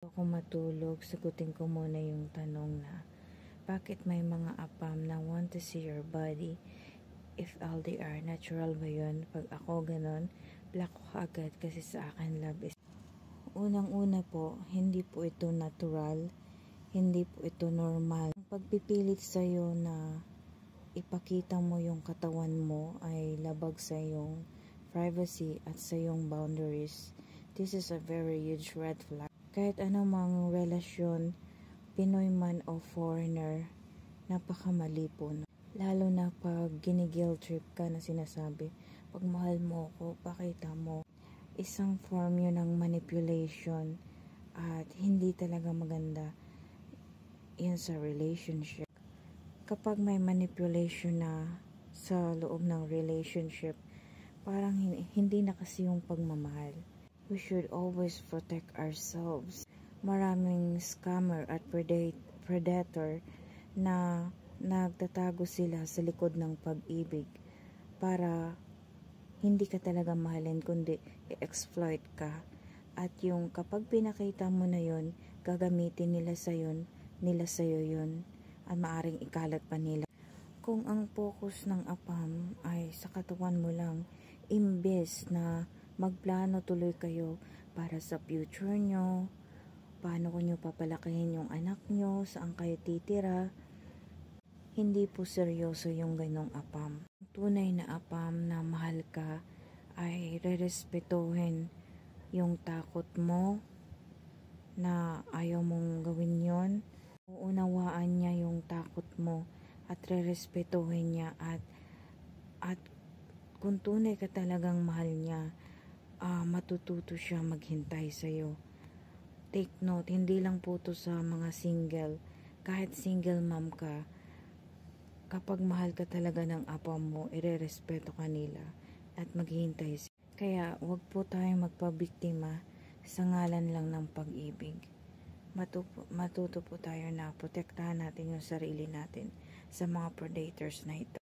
Ako matulog, sagutin ko muna yung tanong na bakit may mga apam na want to see your body if LDR, natural ba yun? Pag ako ganon, block ko agad kasi sa akin love is unang-una po, hindi po ito natural, hindi po ito normal. Ang pagpipilit sa'yo na ipakita mo yung katawan mo ay labag sa iyong privacy at sa iyong boundaries. This is a very huge red flag. Kahit anumang relasyon, Pinoy man o foreigner, napakamali po. Lalo na pag ginigil trip ka na sinasabi, pag mahal mo ako, pakita mo. Isang form yun ng manipulation at hindi talaga maganda yun sa relationship. Kapag may manipulation na sa loob ng relationship, parang hindi na kasi yung pagmamahal. We should always protect ourselves. Maraming scammer at predator na nagtatago sila sa likod ng pag-ibig para hindi ka talaga mahalin kundi i-exploit ka. At yung kapag pinakita mo na yun, gagamitin nila sa'yo yun at maaring ikalat pa nila. Kung ang focus ng apam ay sa katawan mo lang, imbes na magplano tuloy kayo para sa future nyo, paano ko nyo papalakihin yung anak nyo, saan kayo titira, hindi po seryoso yung ganong apam. Tunay na apam na mahal ka ay rerespetuhin yung takot mo na ayaw mong gawin yon. Uunawaan niya yung takot mo at rerespetuhin niya at kung tunay ka talagang mahal niya, matututo siya maghintay sa'yo. Take note, hindi lang po to sa mga single. Kahit single mom ka, kapag mahal ka talaga ng apam mo, irerespeto ka nila at maghihintay sa'yo. Kaya wag po tayong magpabiktima sa ngalan lang ng pag-ibig. Matuto po tayo na protektahan natin yung sarili natin sa mga predators na ito.